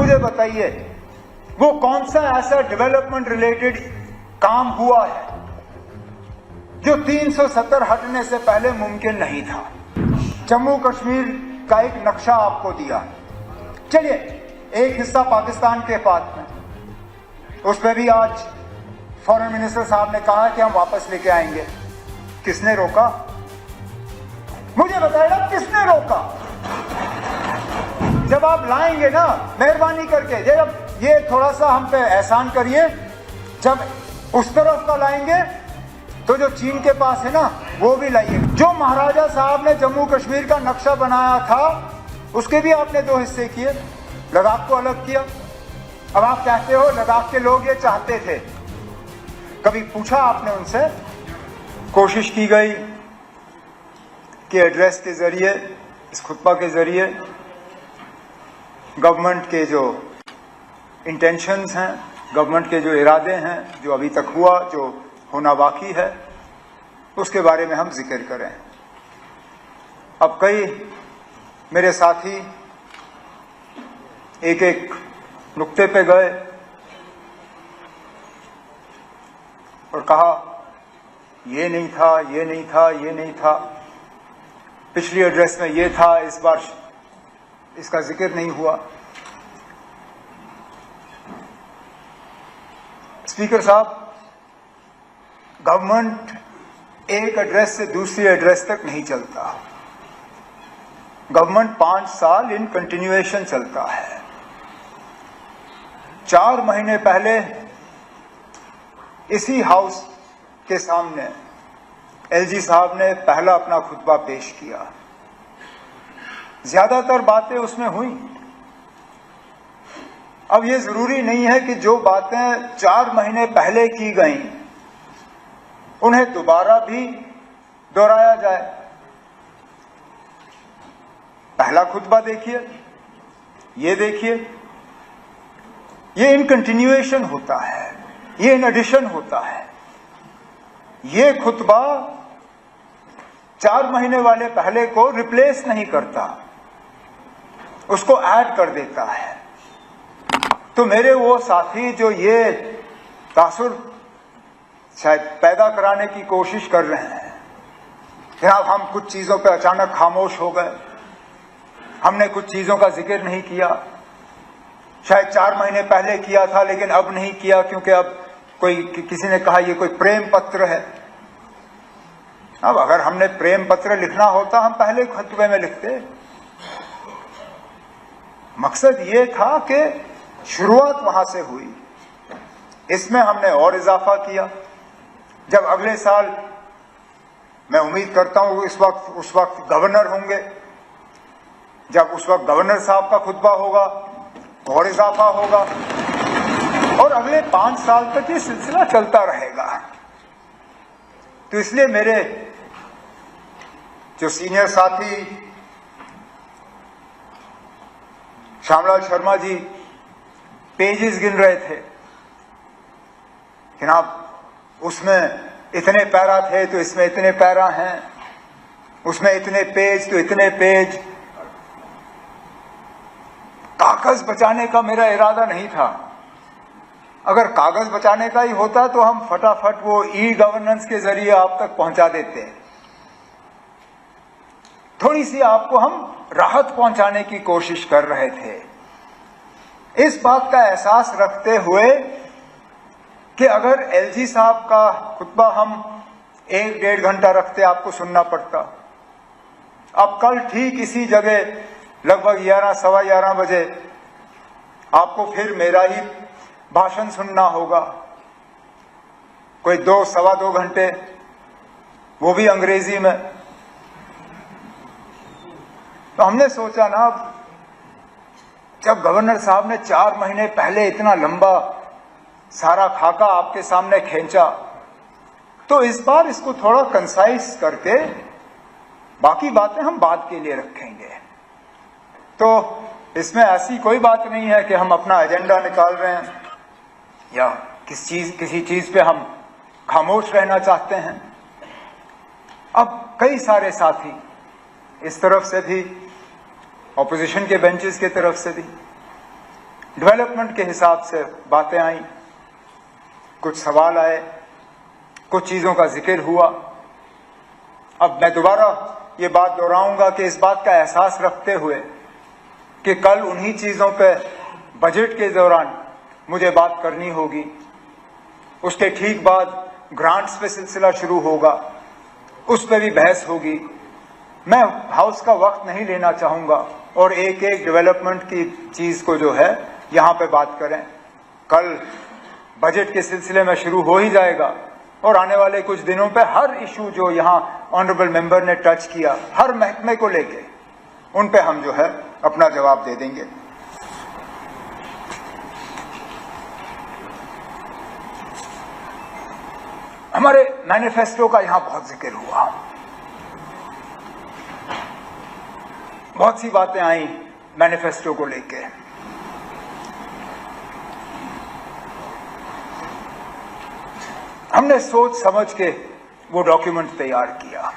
मुझे बताइए वो कौन सा ऐसा डेवलपमेंट रिलेटेड काम हुआ है जो 370 हटने से पहले मुमकिन नहीं था। जम्मू कश्मीर का एक नक्शा आपको दिया, चलिए एक हिस्सा पाकिस्तान के पास में, उस पर भी आज फॉरेन मिनिस्टर साहब ने कहा कि हम वापस लेके आएंगे। किसने रोका? मुझे बताइएगा किसने रोका? जब आप लाएंगे ना, मेहरबानी करके जब ये थोड़ा सा हम पे एहसान करिए, जब उस तरफ का लाएंगे तो जो चीन के पास है ना वो भी लाइए। जो महाराजा साहब ने जम्मू कश्मीर का नक्शा बनाया था उसके भी आपने 2 हिस्से किए, लद्दाख को अलग किया। अब आप कहते हो लद्दाख के लोग ये चाहते थे, कभी पूछा आपने उनसे? कोशिश की गई कि एड्रेस के जरिए, इस खुतबा के जरिए गवर्नमेंट के जो इंटेंशंस हैं, गवर्नमेंट के जो इरादे हैं, जो अभी तक हुआ, जो होना बाकी है, उसके बारे में हम जिक्र करें। अब कई मेरे साथी एक एक नुक्ते पे गए और कहा ये नहीं था, ये नहीं था, ये नहीं था, पिछली एड्रेस में ये था, इस बार इसका जिक्र नहीं हुआ। स्पीकर साहब, गवर्नमेंट एक एड्रेस से दूसरी एड्रेस तक नहीं चलता। गवर्नमेंट 5 साल इन कंटिन्यूएशन चलता है। 4 महीने पहले इसी हाउस के सामने एलजी साहब ने पहला अपना खुतबा पेश किया। ज्यादातर बातें उसमें हुई। अब ये जरूरी नहीं है कि जो बातें 4 महीने पहले की गई उन्हें दोबारा भी दोहराया जाए। पहला खुतबा देखिए, ये देखिए, ये इन कंटिन्यूएशन होता है, ये इन एडिशन होता है। ये खुतबा 4 महीने वाले पहले को रिप्लेस नहीं करता, उसको ऐड कर देता है। तो मेरे वो साथी जो ये तासुर शायद पैदा कराने की कोशिश कर रहे हैं, जनाब हम कुछ चीजों पे अचानक खामोश हो गए, हमने कुछ चीजों का जिक्र नहीं किया, शायद 4 महीने पहले किया था लेकिन अब नहीं किया क्योंकि अब किसी ने कहा ये कोई प्रेम पत्र है। अब अगर हमने प्रेम पत्र लिखना होता हम पहले खुतबे में लिखते। मकसद ये था कि शुरुआत वहां से हुई, इसमें हमने और इजाफा किया। जब अगले साल, मैं उम्मीद करता हूं उस वक्त गवर्नर होंगे, जब उस वक्त गवर्नर साहब का खुतबा होगा और इजाफा होगा और अगले 5 साल तक ये सिलसिला चलता रहेगा। तो इसलिए मेरे जो सीनियर साथी श्यामलाल शर्मा जी पेजेस गिन रहे थे कि आप उसमें इतने पैरा थे तो इसमें इतने पैरा हैं, उसमें इतने पेज तो इतने पेज। कागज बचाने का मेरा इरादा नहीं था। अगर कागज बचाने का ही होता तो हम फटाफट वो ई गवर्नेंस के जरिए आप तक पहुंचा देते। थोड़ी सी आपको हम राहत पहुंचाने की कोशिश कर रहे थे, इस बात का एहसास रखते हुए कि अगर एलजी साहब का खुतबा हम 1-1.5 घंटा रखते आपको सुनना पड़ता। अब कल ठीक इसी जगह लगभग 11-11:15 बजे आपको फिर मेरा ही भाषण सुनना होगा, कोई 2-2.25 घंटे, वो भी अंग्रेजी में। तो हमने सोचा ना, जब गवर्नर साहब ने 4 महीने पहले इतना लंबा सारा खाका आपके सामने खींचा, तो इस बार इसको थोड़ा कंसाइज करके बाकी बातें हम बाद के लिए रखेंगे। तो इसमें ऐसी कोई बात नहीं है कि हम अपना एजेंडा निकाल रहे हैं या किसी चीज पे हम खामोश रहना चाहते हैं। अब कई सारे साथी इस तरफ से भी, ऑपोजिशन के बेंचेस की तरफ से भी, डेवलपमेंट के हिसाब से बातें आई, कुछ सवाल आए, कुछ चीजों का जिक्र हुआ। अब मैं दोबारा ये बात दोहराऊंगा कि इस बात का एहसास रखते हुए कि कल उन्हीं चीजों पे बजट के दौरान मुझे बात करनी होगी, उसके ठीक बाद ग्रांट्स पे सिलसिला शुरू होगा, उस पर भी बहस होगी। मैं हाउस का वक्त नहीं लेना चाहूंगा और एक एक डेवलपमेंट की चीज को जो है यहां पे बात करें। कल बजट के सिलसिले में शुरू हो ही जाएगा और आने वाले कुछ दिनों पे हर इशू जो यहां ऑनरेबल मेंबर ने टच किया, हर महकमे को लेके उन पे हम जो है अपना जवाब दे देंगे। हमारे मैनिफेस्टो का यहां बहुत जिक्र हुआ, बहुत सी बातें आई मैनिफेस्टो को लेके। हमने सोच समझ के वो डॉक्यूमेंट तैयार किया।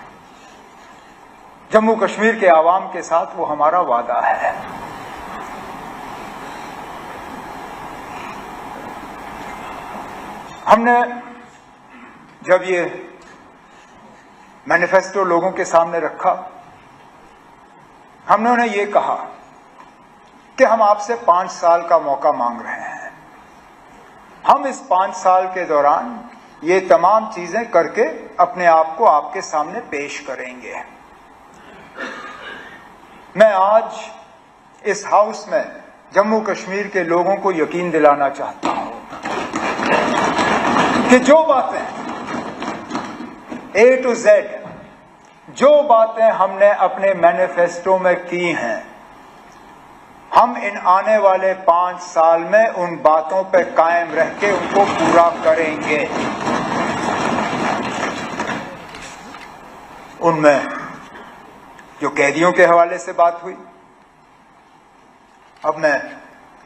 जम्मू कश्मीर के आवाम के साथ वो हमारा वादा है। हमने जब ये मैनिफेस्टो लोगों के सामने रखा, हमने उन्हें ये कहा कि हम आपसे 5 साल का मौका मांग रहे हैं। हम इस 5 साल के दौरान ये तमाम चीजें करके अपने आप को आपके सामने पेश करेंगे। मैं आज इस हाउस में जम्मू कश्मीर के लोगों को यकीन दिलाना चाहता हूं कि जो बातें A to Z, जो बातें हमने अपने मैनिफेस्टो में की हैं, हम इन आने वाले 5 साल में उन बातों पर कायम रह के उनको पूरा करेंगे। उनमें जो कैदियों के हवाले से बात हुई, अब मैं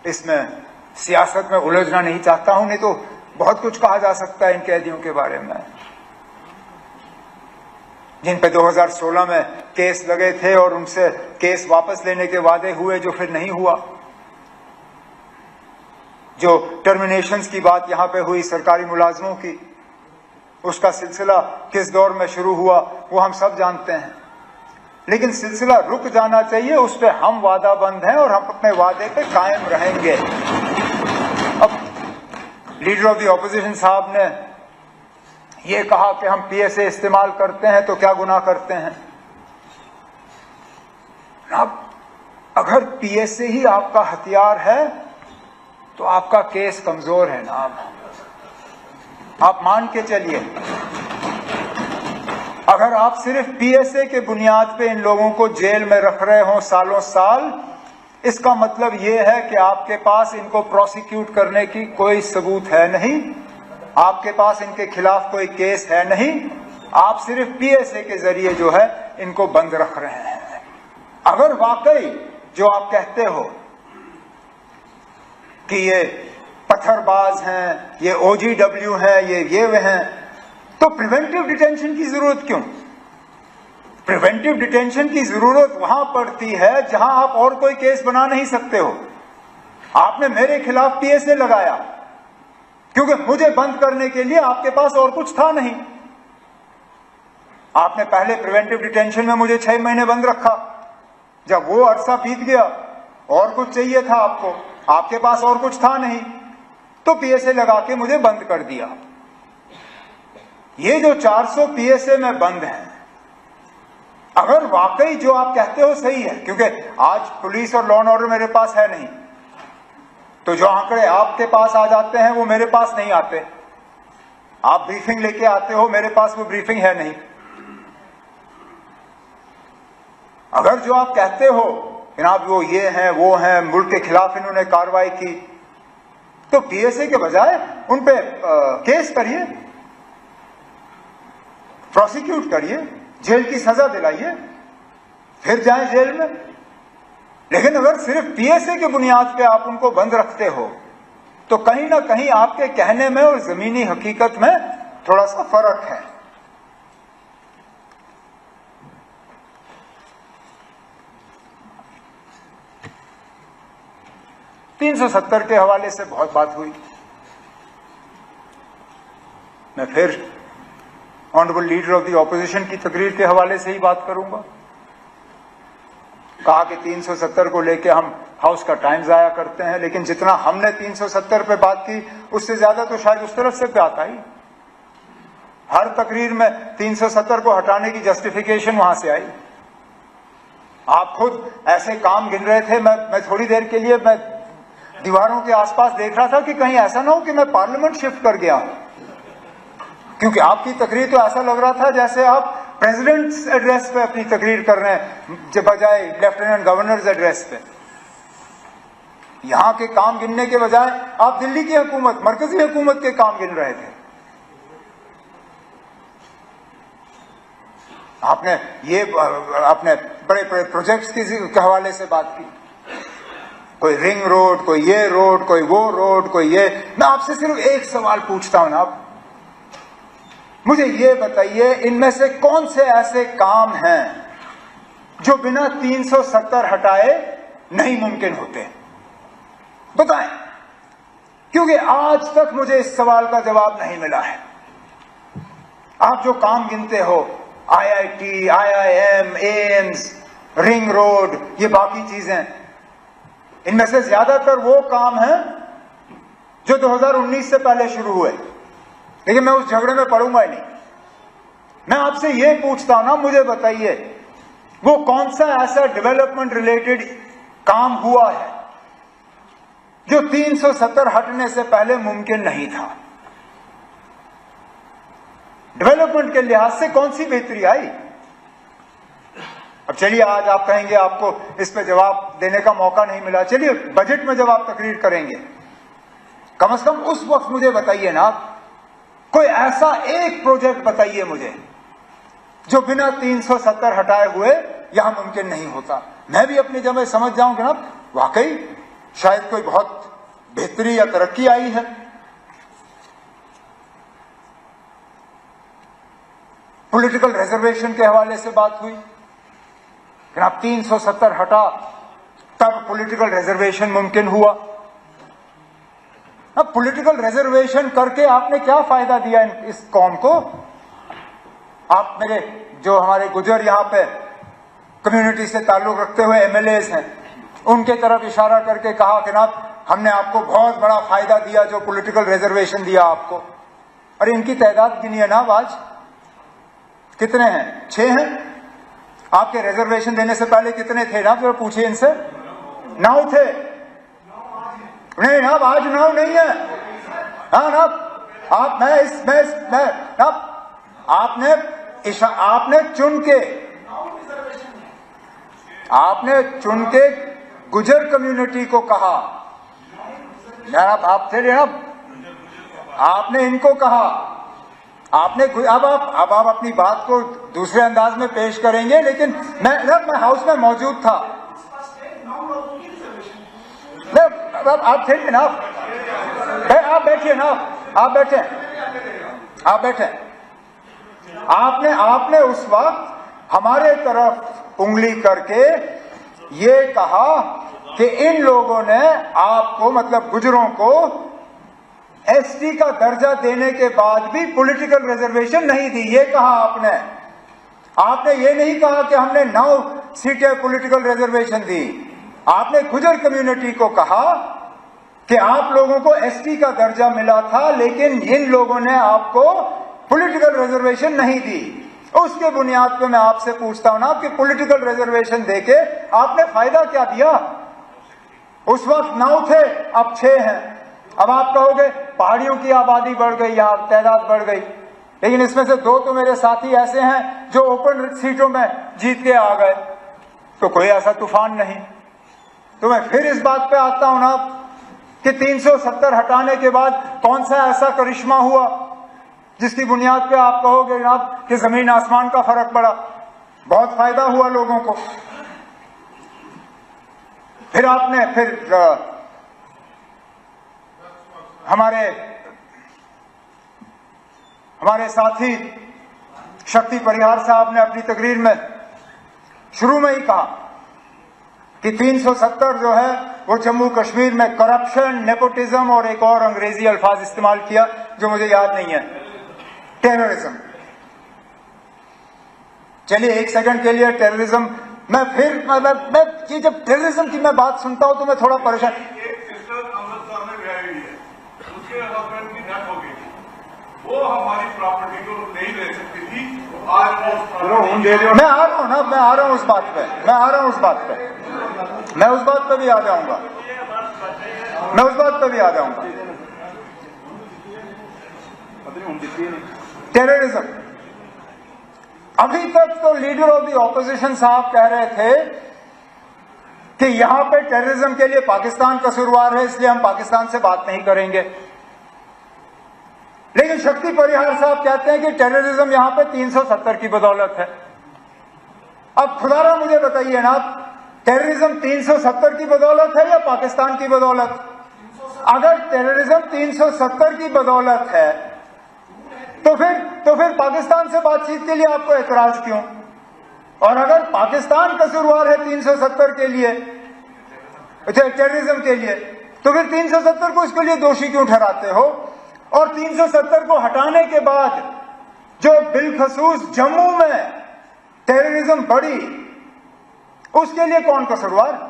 इसमें सियासत में उलझना नहीं चाहता हूं, नहीं तो बहुत कुछ कहा जा सकता है इन कैदियों के बारे में जिन पे 2016 में केस लगे थे और उनसे केस वापस लेने के वादे हुए जो फिर नहीं हुआ। जो टर्मिनेशंस की बात यहां पे हुई सरकारी मुलाजमों की, उसका सिलसिला किस दौर में शुरू हुआ वो हम सब जानते हैं, लेकिन सिलसिला रुक जाना चाहिए, उस पर हम वादाबंद हैं और हम अपने वादे पे कायम रहेंगे। अब लीडर ऑफ द ऑपोजिशन साहब ने ये कहा कि हम पीएसए इस्तेमाल करते हैं तो क्या गुनाह करते हैं। अब अगर पीएसए ही आपका हथियार है तो आपका केस कमजोर है ना, आप मान के चलिए। अगर आप सिर्फ पीएसए के बुनियाद पे इन लोगों को जेल में रख रहे हो सालों साल, इसका मतलब यह है कि आपके पास इनको प्रोसिक्यूट करने की कोई सबूत है नहीं, आपके पास इनके खिलाफ कोई केस है नहीं, आप सिर्फ पीएसए के जरिए जो है इनको बंद रख रहे हैं। अगर वाकई जो आप कहते हो कि ये पत्थरबाज हैं, ये ओजीडब्ल्यू हैं, ये वे हैं, तो प्रिवेंटिव डिटेंशन की जरूरत क्यों? प्रिवेंटिव डिटेंशन की जरूरत वहां पड़ती है जहां आप और कोई केस बना नहीं सकते हो। आपने मेरे खिलाफ पीएसए लगाया क्योंकि मुझे बंद करने के लिए आपके पास और कुछ था नहीं। आपने पहले प्रिवेंटिव डिटेंशन में मुझे 6 महीने बंद रखा, जब वो अरसा बीत गया और कुछ चाहिए था आपको, आपके पास और कुछ था नहीं, तो पीएसए लगा के मुझे बंद कर दिया। ये जो 400 पीएसए में बंद हैं, अगर वाकई जो आप कहते हो सही है, क्योंकि आज पुलिस और लॉ एंड ऑर्डर मेरे पास है नहीं, तो जो आंकड़े आपके पास आ जाते हैं वो मेरे पास नहीं आते। आप ब्रीफिंग लेके आते हो, मेरे पास वो ब्रीफिंग है नहीं। अगर जो आप कहते हो जनाब वो ये हैं वो हैं, मुल्क के खिलाफ इन्होंने कार्रवाई की, तो पीएसए के बजाय उन पे केस करिए, प्रोसिक्यूट करिए, जेल की सजा दिलाइए, फिर जाएं जेल में। लेकिन अगर सिर्फ पीएसए के बुनियाद पे आप उनको बंद रखते हो तो कहीं ना कहीं आपके कहने में और जमीनी हकीकत में थोड़ा सा फर्क है। 370 के हवाले से बहुत बात हुई। मैं फिर honourable leader of the opposition की तकरीर के हवाले से ही बात करूंगा। कहा कि 370 को लेके हम हाउस का टाइम जाया करते हैं, लेकिन जितना हमने 370 पे बात की उससे ज्यादा तो शायद उस तरफ से बात आई। हर तकरीर में 370 को हटाने की जस्टिफिकेशन वहां से आई। आप खुद ऐसे काम गिन रहे थे, मैं थोड़ी देर के लिए मैं दीवारों के आसपास देख रहा था कि कहीं ऐसा ना हो कि मैं पार्लियामेंट शिफ्ट कर गया हूं, क्योंकि आपकी तकरीर तो ऐसा लग रहा था जैसे आप प्रेसिडेंट्स एड्रेस पे अपनी तकरीर कर रहे हैं बजाय लेफ्टिनेंट गवर्नर्स एड्रेस पे। यहां के काम गिनने के बजाय आप दिल्ली की हुकूमत, मरकजी हुकूमत के काम गिन रहे थे। आपने अपने बड़े बड़े प्रोजेक्ट्स के हवाले से बात की, कोई रिंग रोड, कोई ये रोड, कोई वो रोड, कोई ये। मैं आपसे सिर्फ एक सवाल पूछता हूं ना, आप मुझे ये बताइए, इनमें से कौन से ऐसे काम हैं जो बिना 370 हटाए नहीं मुमकिन होते? बताएं, क्योंकि आज तक मुझे इस सवाल का जवाब नहीं मिला है। आप जो काम गिनते हो, IIT, IIM, AIIMS, ring road, ये बाकी चीजें, इनमें से ज्यादातर वो काम हैं जो 2019 से पहले शुरू हुए, लेकिन मैं उस झगड़े में पड़ूंगा ही नहीं। मैं आपसे ये पूछता हूं ना, मुझे बताइए वो कौन सा ऐसा डेवलपमेंट रिलेटेड काम हुआ है जो 370 हटने से पहले मुमकिन नहीं था? डेवलपमेंट के लिहाज से कौन सी बेहतरी आई? अब चलिए, आज आप कहेंगे आपको इस पे जवाब देने का मौका नहीं मिला, चलिए बजट में जब आप तकरीर करेंगे, कम से कम उस वक्त मुझे बताइए ना, कोई ऐसा एक प्रोजेक्ट बताइए मुझे जो बिना 370 हटाए हुए यहां मुमकिन नहीं होता। मैं भी अपनी जगह समझ जाऊं कि ना वाकई शायद कोई बहुत बेहतरी या तरक्की आई है। पॉलिटिकल रिजर्वेशन के हवाले से बात हुई कि आप 370 हटा तब पॉलिटिकल रिजर्वेशन मुमकिन हुआ। अब पॉलिटिकल रिजर्वेशन करके आपने क्या फायदा दिया इस कौम को? आप मेरे जो हमारे गुजर यहां पे कम्युनिटी से ताल्लुक रखते हुए MLAs हैं, उनके तरफ इशारा करके कहा कि ना हमने आपको बहुत बड़ा फायदा दिया जो पॉलिटिकल रिजर्वेशन दिया आपको। अरे इनकी तादाद गिनिए ना, आज कितने हैं? 6 हैं। आपके रिजर्वेशन देने से पहले कितने थे ना, जरा पूछिए इनसे। 9 थे। नहीं ना, आज 9 नहीं है। हाँ ना, आप मैं आपने चुन के गुजर कम्युनिटी को कहा यार, आप थे ना, आपने इनको कहा, आपने अब आप अपनी बात को दूसरे अंदाज में पेश करेंगे, लेकिन मैं हाउस में मौजूद था। आप थे ना, आप बैठिए ना, आप बैठे। आपने उस वक्त हमारे तरफ उंगली करके ये कहा कि इन लोगों ने आपको, मतलब गुजरों को, ST का दर्जा देने के बाद भी पॉलिटिकल रिजर्वेशन नहीं दी। ये कहा आपने ये नहीं कहा कि हमने 9 सीटें पॉलिटिकल रिजर्वेशन दी। आपने गुजर कम्युनिटी को कहा कि आप लोगों को ST का दर्जा मिला था, लेकिन इन लोगों ने आपको पॉलिटिकल रिजर्वेशन नहीं दी। उसके बुनियाद पे मैं आपसे पूछता हूं ना कि पॉलिटिकल रिजर्वेशन देके आपने फायदा क्या दिया? उस वक्त 9 थे, अब 6 हैं। अब आप कहोगे पहाड़ियों की आबादी बढ़ गई, यहां तादाद बढ़ गई, लेकिन इसमें से 2 तो मेरे साथी ऐसे हैं जो ओपन सीटों में जीत के आ गए, तो कोई ऐसा तूफान नहीं। तो मैं फिर इस बात पे आता हूं ना कि 370 हटाने के बाद कौन सा ऐसा करिश्मा हुआ जिसकी बुनियाद पे आप कहोगे जनाब कि जमीन आसमान का फर्क पड़ा, बहुत फायदा हुआ लोगों को। फिर हमारे साथी शक्ति परिहार साहब ने अपनी तकरीर में शुरू में ही कहा कि 370 जो है वो जम्मू कश्मीर में करप्शन, नेपोटिज्म और एक और अंग्रेजी अल्फाज इस्तेमाल किया जो मुझे याद नहीं है, टेररिज्म। चलिए एक सेकंड के लिए टेररिज्म, मैं ये जब टेररिज्म की मैं बात सुनता हूं तो मैं थोड़ा परेशान। वो हमारी प्रॉपर्टी को नहीं ले सकती थी, आज मैं आ रहा हूं ना, मैं आ रहा हूं उस बात पे, मैं आ रहा हूं उस बात पे, मैं उस बात पे भी आ जाऊंगा, मैं उस बात पे भी आ जाऊंगा। टेररिज्म, अभी तक तो लीडर ऑफ द ऑपोजिशन साहब कह रहे थे कि यहां पे टेररिज्म के लिए पाकिस्तान कसूरवार है, इसलिए हम पाकिस्तान से बात नहीं करेंगे। लेकिन शक्ति परिहार साहब कहते हैं कि टेररिज्म यहां पे 370 की बदौलत है। अब खुदारा मुझे बताइए ना, टेररिज्म 370 की बदौलत है या पाकिस्तान की बदौलत? अगर टेररिज्म 370 की बदौलत है तो फिर पाकिस्तान से बातचीत के लिए आपको एतराज क्यों? और अगर पाकिस्तान कसूरवार है 370 के लिए, टेररिज्म के लिए, तो फिर 370 को इसके लिए दोषी क्यों ठहराते हो? और 370 को हटाने के बाद जो बिलखसूस जम्मू में टेररिज्म बढ़ी, उसके लिए कौन कसूरवार?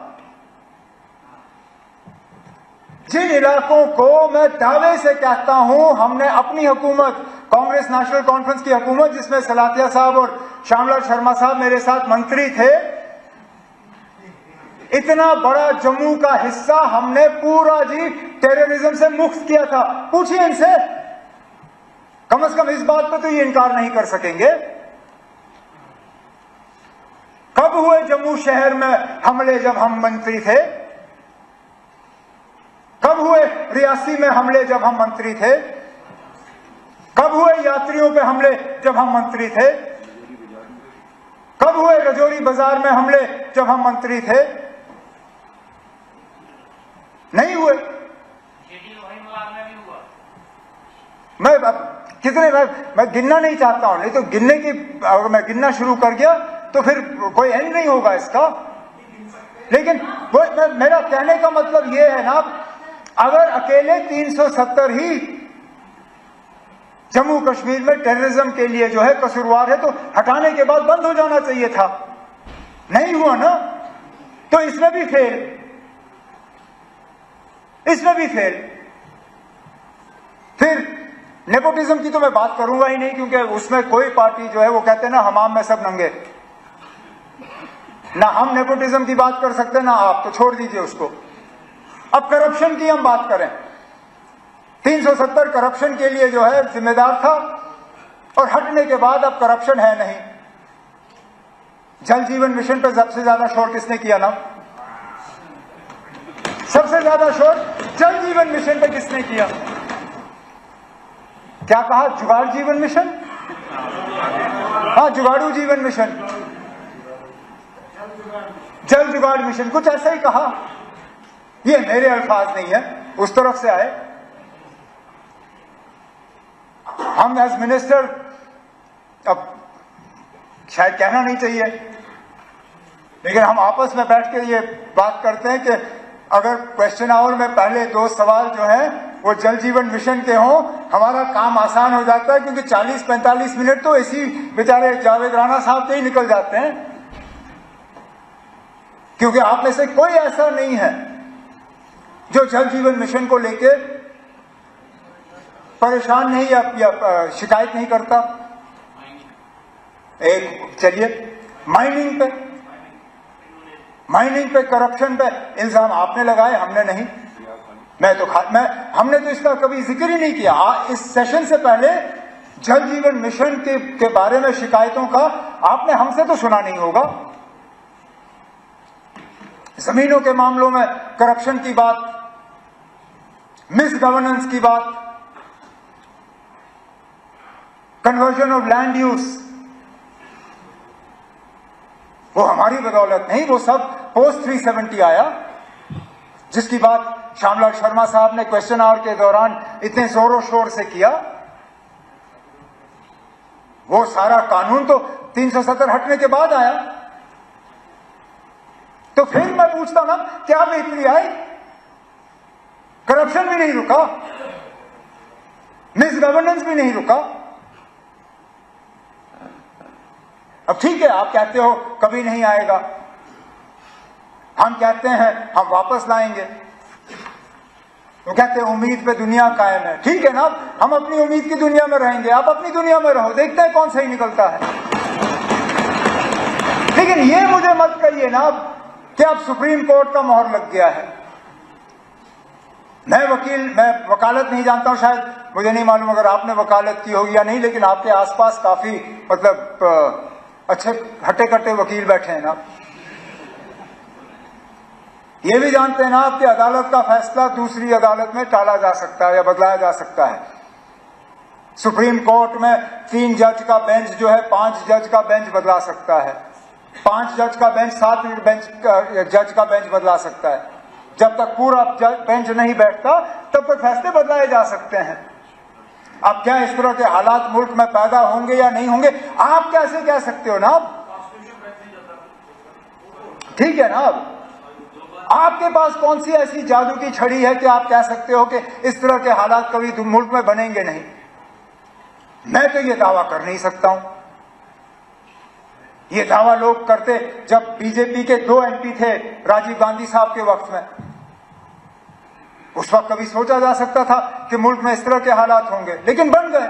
जिन इलाकों को मैं दावे से कहता हूं हमने अपनी हुकूमत, कांग्रेस नेशनल कॉन्फ्रेंस की हुकूमत जिसमें सलातिया साहब और श्यामलाल शर्मा साहब मेरे साथ मंत्री थे, इतना बड़ा जम्मू का हिस्सा हमने पूरा जी टेररिज्म से मुक्त किया था। पूछिए इनसे, कम से कम इस बात पर तो ये इनकार नहीं कर सकेंगे। कब हुए जम्मू शहर में हमले जब हम मंत्री थे? कब हुए रियासी में हमले जब हम मंत्री थे? कब हुए यात्रियों पे हमले जब हम मंत्री थे? कब हुए रजौरी बाजार में हमले जब हम मंत्री थे? नहीं हुए। मैं गिनना नहीं चाहता हूं, नहीं तो गिनने की, अगर मैं गिनना शुरू कर गया तो फिर कोई एंड नहीं होगा इसका। लेकिन वो मेरा कहने का मतलब ये है ना, अगर अकेले 370 ही जम्मू कश्मीर में टेररिज्म के लिए जो है कसूरवार है तो हटाने के बाद बंद हो जाना चाहिए था। नहीं हुआ ना, तो इसमें भी फेल, इसमें भी फेल। फिर नेपोटिज्म की तो मैं बात करूंगा ही नहीं, क्योंकि उसमें कोई पार्टी जो है वो कहते हैं ना हमाम में सब नंगे, ना हम नेपोटिज्म की बात कर सकते ना आप, तो छोड़ दीजिए उसको। अब करप्शन की हम बात करें, 370 करप्शन के लिए जो है जिम्मेदार था और हटने के बाद अब करप्शन है नहीं। जल जीवन मिशन पर सबसे ज्यादा शोर किसने किया ना? सबसे ज्यादा शोर जल जीवन मिशन पे किसने किया? क्या कहा? जुगाड़ जीवन मिशन? हाँ, जुगाड़ू जीवन मिशन, जल जुगाड़ मिशन, कुछ ऐसा ही कहा। ये मेरे अल्फाज नहीं है, उस तरफ से आए। हम एज मिनिस्टर, अब शायद कहना नहीं चाहिए, लेकिन हम आपस में बैठ के ये बात करते हैं कि अगर क्वेश्चन आवर में पहले 2 सवाल जो है वो जल जीवन मिशन के हों, हमारा काम आसान हो जाता है, क्योंकि 40-45 मिनट तो इसी बेचारे जावेद राणा साहब के ही निकल जाते हैं। क्योंकि आप में से कोई ऐसा नहीं है जो जल जीवन मिशन को लेके परेशान नहीं या शिकायत नहीं करता। एक चलिए, माइनिंग पे करप्शन पे इल्जाम आपने लगाए, हमने नहीं। हमने तो इसका कभी जिक्र ही नहीं किया। इस सेशन से पहले जल जीवन मिशन के बारे में शिकायतों का आपने हमसे तो सुना नहीं होगा। जमीनों के मामलों में करप्शन की बात, मिस गवर्नेंस की बात, कन्वर्जन ऑफ लैंड यूज, वो हमारी बदौलत नहीं, वो सब पोस्ट 370 आया, जिसकी बात श्यामलाल शर्मा साहब ने क्वेश्चन आवर के दौरान इतने जोरों शोर से किया। वो सारा कानून तो 370 हटने के बाद आया। तो फिर मैं पूछता ना, क्या बेहतरी आई? करप्शन भी नहीं रुका, मिस गवर्नेंस भी नहीं रुका। अब ठीक है, आप कहते हो कभी नहीं आएगा, हम कहते हैं हम वापस लाएंगे। वो कहते हैं उम्मीद पे दुनिया कायम है। ठीक है ना, हम अपनी उम्मीद की दुनिया में रहेंगे, आप अपनी दुनिया में रहो, देखते हैं कौन सही निकलता है। लेकिन ये मुझे मत कहिए ना कि अब सुप्रीम कोर्ट का मोहर लग गया है। मैं वकालत नहीं जानता हूं, शायद मुझे नहीं मालूम अगर आपने वकालत की होगी या नहीं, लेकिन आपके आसपास काफी मतलब अच्छे हट्टे कट्टे वकील बैठे हैं ना। ये भी जानते हैं ना आप कि अदालत का फैसला दूसरी अदालत में टाला जा सकता है या बदलाया जा सकता है। सुप्रीम कोर्ट में 3 जज का बेंच जो है 5 जज का बेंच बदला सकता है, 5 जज का बेंच 7 जज का बेंच बदला सकता है। जब तक पूरा बेंच नहीं बैठता तब तक फैसले बदलाए जा सकते हैं। अब क्या इस तरह के हालात मुल्क में पैदा होंगे या नहीं होंगे, आप कैसे कह सकते हो ना? ठीक है ना, आपके पास कौन सी ऐसी जादू की छड़ी है कि आप कह सकते हो कि इस तरह के हालात कभी मुल्क में बनेंगे नहीं? मैं तो ये दावा कर नहीं सकता हूं। ये दावा लोग करते जब बीजेपी के 2 एमपी थे राजीव गांधी साहब के वक्त में, उस वक्त कभी सोचा जा सकता था कि मुल्क में इस तरह के हालात होंगे, लेकिन बन गए।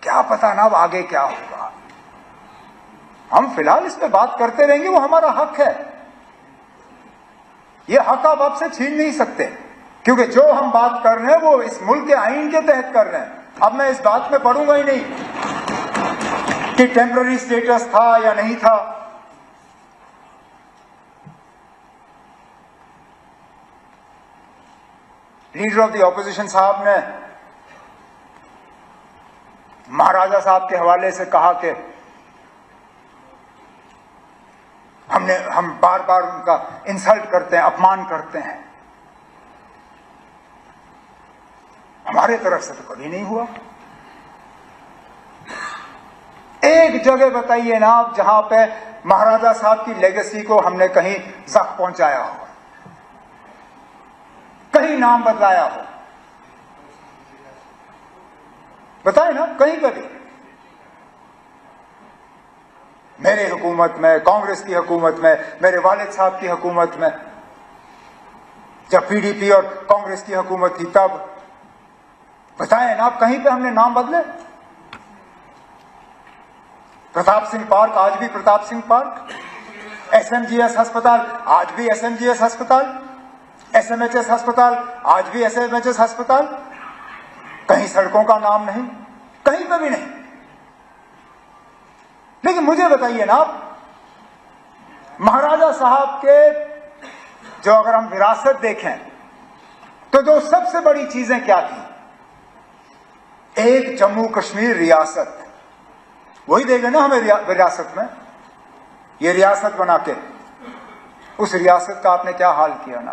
क्या पता ना अब आगे क्या होगा। हम फिलहाल इस पे बात करते रहेंगे, वो हमारा हक है। ये हक आप आपसे छीन नहीं सकते, क्योंकि जो हम बात कर रहे हैं वो इस मुल्क के आईन के तहत कर रहे हैं। अब मैं इस बात में पढ़ूंगा ही नहीं कि टेम्पररी स्टेटस था या नहीं था। लीडर ऑफ द ऑपोजिशन साहब ने महाराजा साहब के हवाले से कहा कि हम बार बार उनका इंसल्ट करते हैं, अपमान करते हैं। हमारे तरफ से तो कभी नहीं हुआ। एक जगह बताइए ना आप जहां पे महाराजा साहब की लेगेसी को हमने कहीं जख्म पहुंचाया हो, कहीं नाम बदलाया हो, बताए ना कहीं पर भी। मेरे हुकूमत में, कांग्रेस की हुकूमत में, मेरे वालिद साहब की हुकूमत में, जब पीडीपी और कांग्रेस की हुकूमत थी तब, बताएं ना आप कहीं पे हमने नाम बदले? प्रताप सिंह पार्क आज भी प्रताप सिंह पार्क, एसएमजीएस अस्पताल आज भी एसएमजीएस अस्पताल, एसएमएचएस अस्पताल आज भी एसएमएचएस अस्पताल। कहीं सड़कों का नाम नहीं, कहीं पे भी नहीं। लेकिन मुझे बताइए ना आप, महाराजा साहब के जो अगर हम विरासत देखें तो दो सबसे बड़ी चीजें क्या थी? एक जम्मू कश्मीर रियासत, वही देंगे ना हमें विरासत में। ये रियासत बना के उस रियासत का आपने क्या हाल किया ना?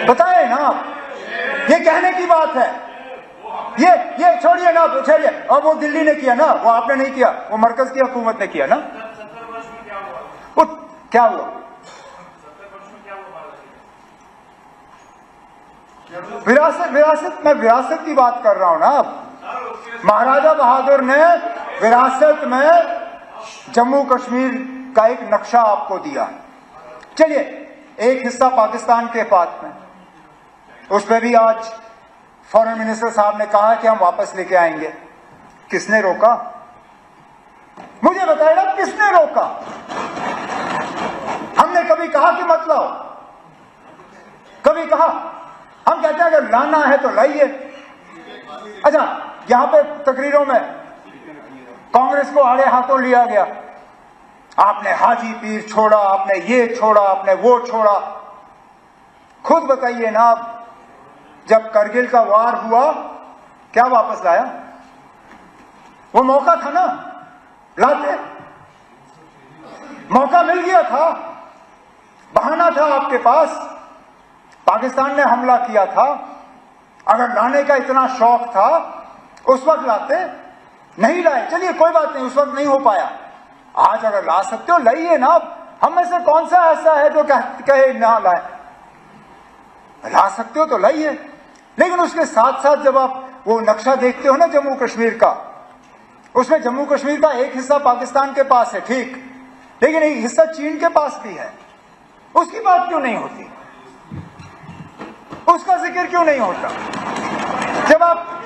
बताए ना आप, ये कहने की बात है। ये छोड़िए ना, छोड़िए। और वो दिल्ली ने किया ना, वो आपने नहीं किया, वो मरकज की हुकूमत ने किया ना। वो क्या हुआ? विरासत मैं विरासत की बात कर रहा हूं ना। महाराजा बहादुर ने विरासत में जम्मू कश्मीर का एक नक्शा आपको दिया। चलिए, एक हिस्सा पाकिस्तान के पास में, उस पर भी आज फॉरेन मिनिस्टर साहब ने कहा कि हम वापस लेके आएंगे। किसने रोका? मुझे बताइए ना, किसने रोका? हमने कभी कहा कि मत लाओ? कभी कहा? हम कहते हैं अगर लाना है तो लाइए। अच्छा, यहां पे तकरीरों में कांग्रेस को आड़े हाथों लिया गया। आपने हाजी पीर छोड़ा, आपने ये छोड़ा, आपने वो छोड़ा। खुद बताइए ना, जब करगिल का वार हुआ क्या वापस लाया? वो मौका था ना, लाते। मौका मिल गया था, बहाना था आपके पास। पाकिस्तान ने हमला किया था, अगर लाने का इतना शौक था उस वक्त लाते। नहीं लाए, चलिए कोई बात नहीं, उस वक्त नहीं हो पाया। आज अगर ला सकते हो लाइए ना। हम में से कौन सा ऐसा है जो कहे ना लाए? ला सकते हो तो लाइए, लेकिन उसके साथ साथ जब आप वो नक्शा देखते हो ना जम्मू कश्मीर का, उसमें जम्मू कश्मीर का एक हिस्सा पाकिस्तान के पास है, ठीक, लेकिन एक हिस्सा चीन के पास भी है। उसकी बात क्यों नहीं होती? उसका जिक्र क्यों नहीं होता?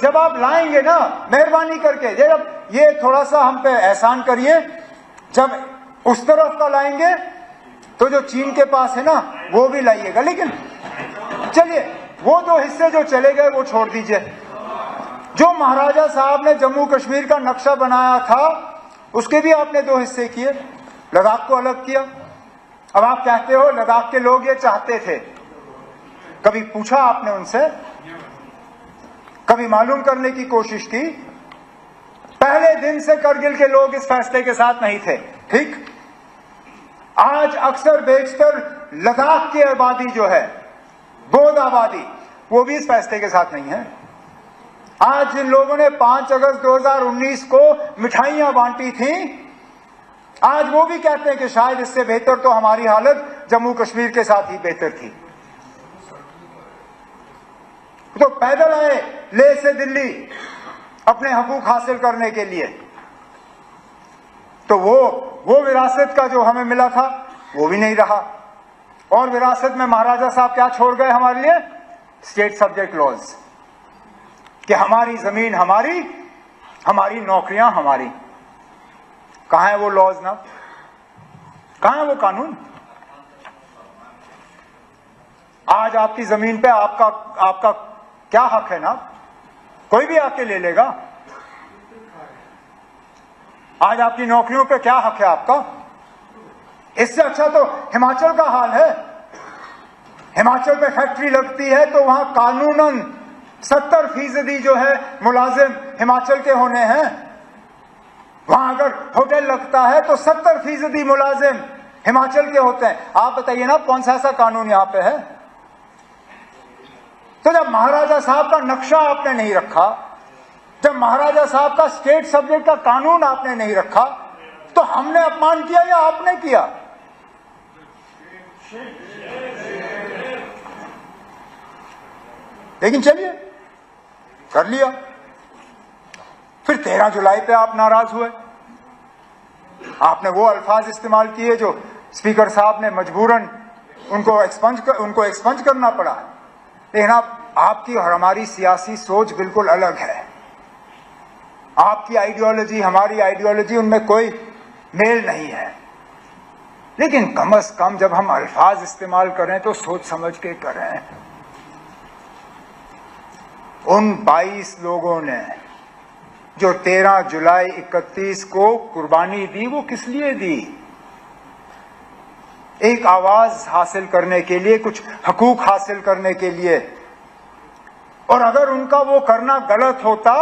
जब आप लाएंगे ना, मेहरबानी करके जब ये थोड़ा सा हम पे एहसान करिए, जब उस तरफ का लाएंगे तो जो चीन के पास है ना वो भी लाइएगा। लेकिन चलिए, वो दो हिस्से जो चले गए वो छोड़ दीजिए। जो महाराजा साहब ने जम्मू कश्मीर का नक्शा बनाया था उसके भी आपने दो हिस्से किए, लद्दाख को अलग किया। अब आप कहते हो लद्दाख के लोग ये चाहते थे, कभी पूछा आपने उनसे? कभी मालूम करने की कोशिश की? पहले दिन से करगिल के लोग इस फैसले के साथ नहीं थे, ठीक। आज अक्सर बेशतर लद्दाख की आबादी जो है, बौद्ध आबादी, वो भी इस फैसले के साथ नहीं है। आज जिन लोगों ने 5 अगस्त 2019 को मिठाइयां बांटी थी, आज वो भी कहते हैं कि शायद इससे बेहतर तो हमारी हालत जम्मू कश्मीर के साथ ही बेहतर थी। तो पैदल आए लेह से दिल्ली अपने हकूक हासिल करने के लिए, तो वो विरासत का जो हमें मिला था वो भी नहीं रहा। और विरासत में महाराजा साहब क्या छोड़ गए हमारे लिए? स्टेट सब्जेक्ट लॉज, कि हमारी जमीन हमारी, हमारी नौकरियां हमारी। कहां है वो लॉज ना? कहां है वो कानून? आज आपकी जमीन पे आपका क्या हक है ना? कोई भी आके ले लेगा। आज आपकी नौकरियों पे क्या हक है आपका? इससे अच्छा तो हिमाचल का हाल है। हिमाचल पे फैक्ट्री लगती है तो वहां कानूनन 70% जो है मुलाजिम हिमाचल के होने हैं। वहां अगर होटल लगता है तो 70% मुलाजिम हिमाचल के होते हैं। आप बताइए ना, कौन सा ऐसा कानून यहां पे है? तो जब महाराजा साहब का नक्शा आपने नहीं रखा, जब महाराजा साहब का स्टेट सब्जेक्ट का कानून आपने नहीं रखा, तो हमने अपमान किया या आपने किया? लेकिन चलिए, कर लिया। फिर 13 जुलाई पे आप नाराज हुए, आपने वो अल्फाज इस्तेमाल किए जो स्पीकर साहब ने मजबूरन उनको एक्सपंज करना पड़ा। लेकिन आपकी और हमारी सियासी सोच बिल्कुल अलग है। आपकी आइडियोलॉजी, हमारी आइडियोलॉजी, उनमें कोई मेल नहीं है। लेकिन कम से कम जब हम अल्फाज इस्तेमाल करें तो सोच समझ के करें। उन 22 लोगों ने जो 13 जुलाई 31 को कुर्बानी दी, वो किस लिए दी? एक आवाज हासिल करने के लिए, कुछ हकूक हासिल करने के लिए। और अगर उनका वो करना गलत होता,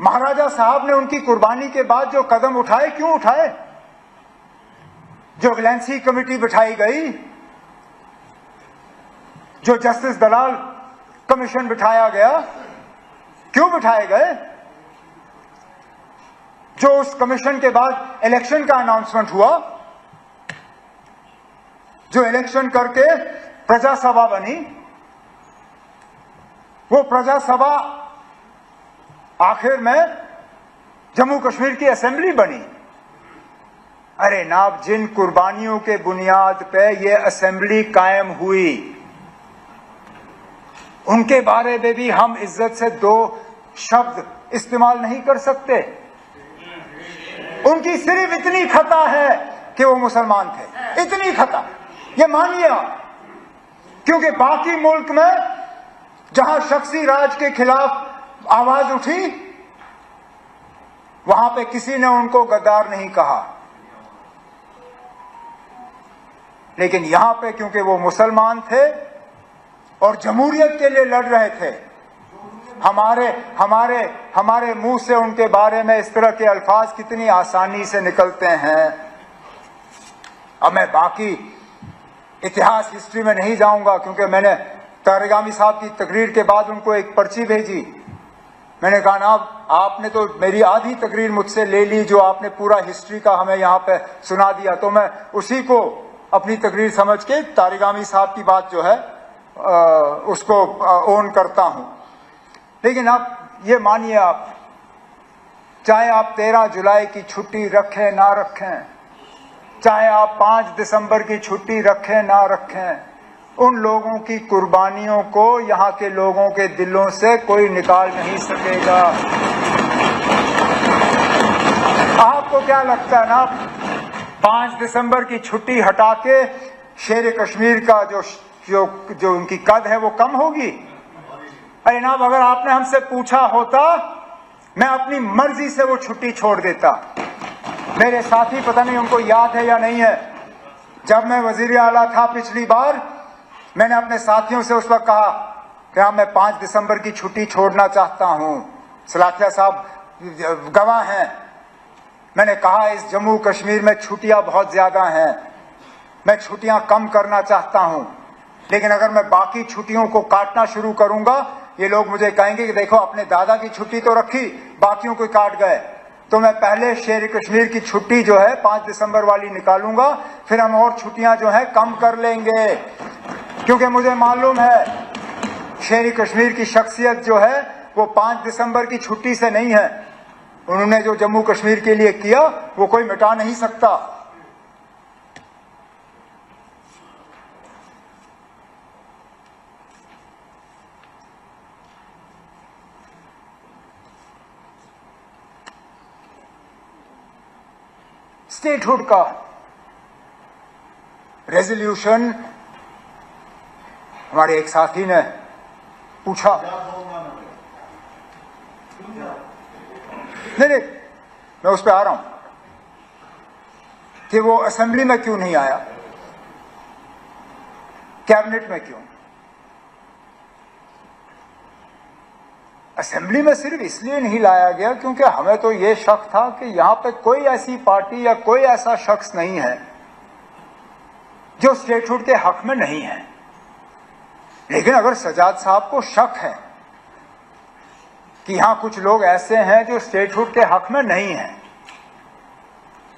महाराजा साहब ने उनकी कुर्बानी के बाद जो कदम उठाए, क्यों उठाए? जो विजिलेंस कमेटी बिठाई गई, जो जस्टिस दलाल कमीशन बिठाया गया, क्यों बिठाए गए? जो उस कमीशन के बाद इलेक्शन का अनाउंसमेंट हुआ, जो इलेक्शन करके प्रजा सभा बनी, वो प्रजा सभा आखिर में जम्मू कश्मीर की असेंबली बनी। अरे नाब, जिन कुर्बानियों के बुनियाद पे ये असेंबली कायम हुई, उनके बारे में भी हम इज्जत से 2 शब्द इस्तेमाल नहीं कर सकते। उनकी सिर्फ इतनी खता है कि वो मुसलमान थे, इतनी खता, ये मानिए आप। क्योंकि बाकी मुल्क में जहां शख्सी राज के खिलाफ आवाज उठी, वहां पे किसी ने उनको गद्दार नहीं कहा। लेकिन यहां पे क्योंकि वो मुसलमान थे और जमहूरियत के लिए लड़ रहे थे, हमारे मुंह से उनके बारे में इस तरह के अल्फाज कितनी आसानी से निकलते हैं। अब मैं बाकी इतिहास, हिस्ट्री में नहीं जाऊंगा, क्योंकि मैंने तारिगामी साहब की तकरीर के बाद उनको एक पर्ची भेजी मैंने कहा ना आपने तो मेरी आधी तकरीर मुझसे ले ली, जो आपने पूरा हिस्ट्री का हमें यहाँ पे सुना दिया, तो मैं उसी को अपनी तकरीर समझ के तारिगामी साहब की बात जो है उसको ओन करता हूं। लेकिन आप ये मानिए, आप चाहे आप 13 जुलाई की छुट्टी रखें ना रखें, चाहे आप 5 दिसंबर की छुट्टी रखें ना रखें, उन लोगों की कुर्बानियों को यहाँ के लोगों के दिलों से कोई निकाल नहीं सकेगा। आपको क्या लगता है ना, 5 दिसंबर की छुट्टी हटा के शेर कश्मीर का जो उनकी कद है वो कम होगी? अरे ना, अगर आपने हमसे पूछा होता, मैं अपनी मर्जी से वो छुट्टी छोड़ देता। मेरे साथी, पता नहीं उनको याद है या नहीं है, जब मैं वजीर आला था पिछली बार, मैंने अपने साथियों से उस वक्त कहा कि हाँ, मैं 5 दिसंबर की छुट्टी छोड़ना चाहता हूं। सलाखिया साहब गवाह हैं। मैंने कहा इस जम्मू कश्मीर में छुट्टियां बहुत ज्यादा हैं, मैं छुट्टियां कम करना चाहता हूं, लेकिन अगर मैं बाकी छुट्टियों को काटना शुरू करूंगा, ये लोग मुझे कहेंगे कि देखो अपने दादा की छुट्टी तो रखी, बाकियों को काट गए। तो मैं पहले शेर कश्मीर की छुट्टी जो है 5 दिसंबर वाली निकालूंगा, फिर हम और छुट्टियां जो है कम कर लेंगे, क्योंकि मुझे मालूम है शेर कश्मीर की शख्सियत जो है वो 5 दिसंबर की छुट्टी से नहीं है। उन्होंने जो जम्मू कश्मीर के लिए किया वो कोई मिटा नहीं सकता। स्टेटहुड का रेजोल्यूशन, हमारे एक साथी ने पूछा, नहीं, मैं उस पर आ रहा हूं कि वो असेंबली में क्यों नहीं आया, कैबिनेट में क्यों? असेंबली में सिर्फ इसलिए नहीं लाया गया क्योंकि हमें तो ये शक था कि यहां पे कोई ऐसी पार्टी या कोई ऐसा शख्स नहीं है जो स्टेटहुड के हक में नहीं है। लेकिन अगर सजाद साहब को शक है कि यहां कुछ लोग ऐसे हैं जो स्टेटहुड के हक में नहीं हैं,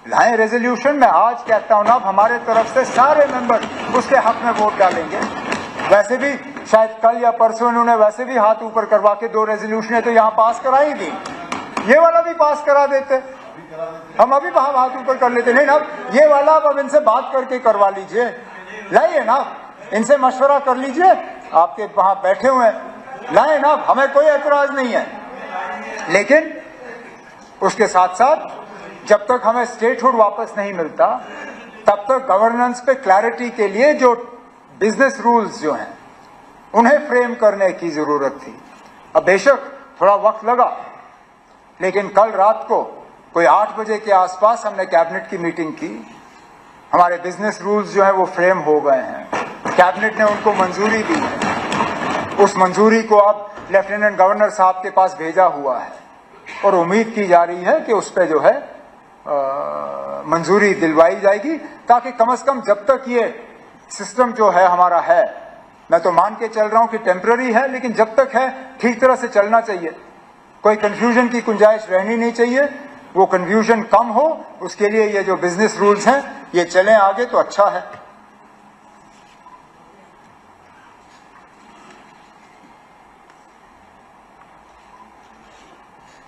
लाएं रेजोल्यूशन। में आज कहता हूं ना, हमारे तरफ से सारे मेंबर उसके हक में वोट डालेंगे। वैसे भी शायद कल या परसों इन्होंने वैसे भी हाथ ऊपर करवा के 2 रेजोल्यूशन तो यहां पास कराई थी, ये वाला भी पास करा देते, हम अभी वहां हाथ ऊपर कर लेते। नहीं ना, ये वाला अब इनसे बात करके करवा लीजिए, लाइए ना, इनसे मशवरा कर लीजिए, आपके वहां बैठे हुए हैं, लाए ना, हमें कोई एतराज नहीं है। लेकिन उसके साथ साथ जब तक हमें स्टेटहुड वापस नहीं मिलता, तब तक गवर्नेंस पे क्लैरिटी के लिए जो बिजनेस रूल्स जो हैं उन्हें फ्रेम करने की जरूरत थी। अब बेशक थोड़ा वक्त लगा, लेकिन कल रात को कोई 8 बजे के आसपास हमने कैबिनेट की मीटिंग की, हमारे बिजनेस रूल्स जो हैं वो फ्रेम हो गए हैं, कैबिनेट ने उनको मंजूरी दी है। उस मंजूरी को अब लेफ्टिनेंट गवर्नर साहब के पास भेजा हुआ है और उम्मीद की जा रही है कि उस पर जो है मंजूरी दिलवाई जाएगी, ताकि कम से कम जब तक ये सिस्टम जो है हमारा है, मैं तो मान के चल रहा हूं कि टेम्पररी है, लेकिन जब तक है ठीक तरह से चलना चाहिए, कोई कंफ्यूजन की गुंजाइश रहनी नहीं चाहिए। वो कंफ्यूजन कम हो, उसके लिए ये जो बिजनेस रूल्स हैं ये चलें आगे तो अच्छा है।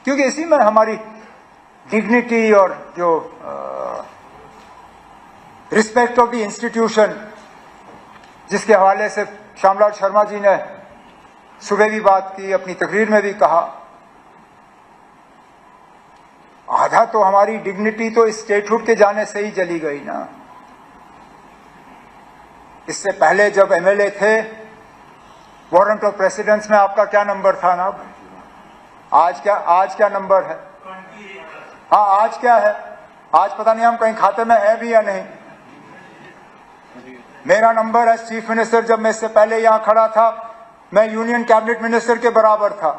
क्योंकि इसी में हमारी डिग्निटी और जो रिस्पेक्ट ऑफ द इंस्टीट्यूशन, जिसके हवाले से श्यामलाल शर्मा जी ने सुबह भी बात की, अपनी तकरीर में भी कहा, आधा तो हमारी डिग्निटी तो इस स्टेटहुड के जाने से ही चली गई ना। इससे पहले जब एमएलए थे, वारंट ऑफ प्रेसिडेंस में आपका क्या नंबर था ना? आज क्या नंबर है? हाँ, आज क्या है? आज पता नहीं हम कहीं खाते में है भी या नहीं। मेरा नंबर है चीफ मिनिस्टर, जब मैं इससे पहले यहां खड़ा था मैं यूनियन कैबिनेट मिनिस्टर के बराबर था,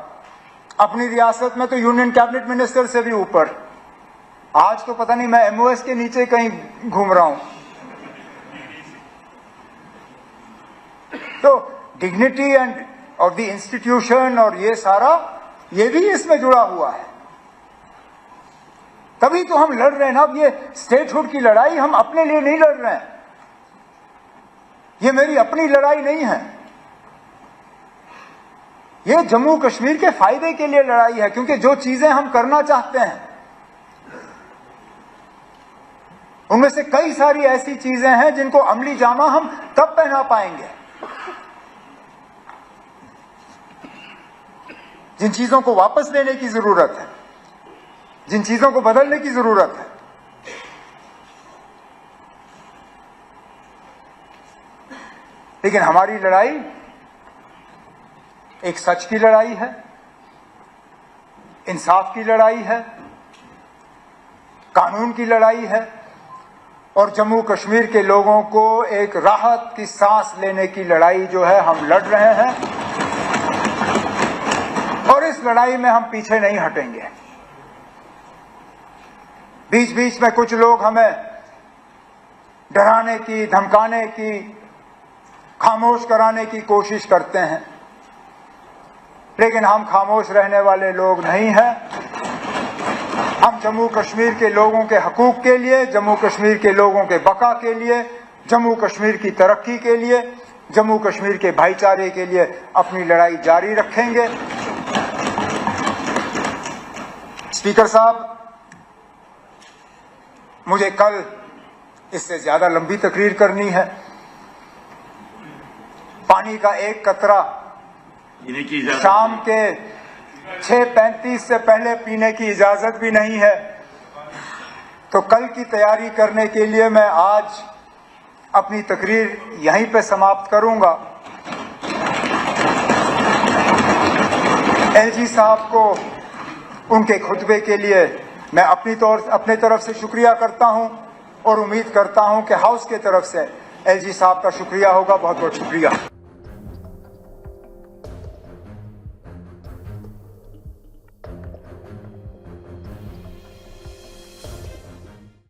अपनी रियासत में तो यूनियन कैबिनेट मिनिस्टर से भी ऊपर। आज तो पता नहीं मैं एमओएस के नीचे कहीं घूम रहा हूं। तो dignity end of the institution और ये सारा, ये भी इसमें जुड़ा हुआ है। तभी तो हम लड़ रहे हैं ना। अब ये स्टेटहुड की लड़ाई हम अपने लिए नहीं लड़ रहे हैं, ये मेरी अपनी लड़ाई नहीं है, ये जम्मू कश्मीर के फायदे के लिए लड़ाई है। क्योंकि जो चीजें हम करना चाहते हैं उनमें से कई सारी ऐसी चीजें हैं जिनको अमली जामा हम तब पहना पाएंगे, जिन चीजों को वापस लेने की जरूरत है, जिन चीजों को बदलने की जरूरत है। लेकिन हमारी लड़ाई एक सच की लड़ाई है, इंसाफ की लड़ाई है, कानून की लड़ाई है और जम्मू कश्मीर के लोगों को एक राहत की सांस लेने की लड़ाई जो है हम लड़ रहे हैं। और इस लड़ाई में हम पीछे नहीं हटेंगे। बीच बीच में कुछ लोग हमें डराने की, धमकाने की, खामोश कराने की कोशिश करते हैं, लेकिन हम खामोश रहने वाले लोग नहीं हैं। हम जम्मू कश्मीर के लोगों के हकूक के लिए, जम्मू कश्मीर के लोगों के बका के लिए, जम्मू कश्मीर की तरक्की के लिए, जम्मू कश्मीर के भाईचारे के लिए अपनी लड़ाई जारी रखेंगे। स्पीकर साहब, मुझे कल इससे ज्यादा लंबी तकरीर करनी है। पानी का एक कतरा शाम के 6:35 से पहले पीने की इजाजत भी नहीं है। तो कल की तैयारी करने के लिए मैं आज अपनी तकरीर यहीं पे समाप्त करूंगा। एलजी साहब को उनके खुतबे के लिए मैं अपने तरफ से शुक्रिया करता हूं और उम्मीद करता हूं कि हाउस के तरफ से एलजी साहब का शुक्रिया होगा। बहुत बहुत शुक्रिया।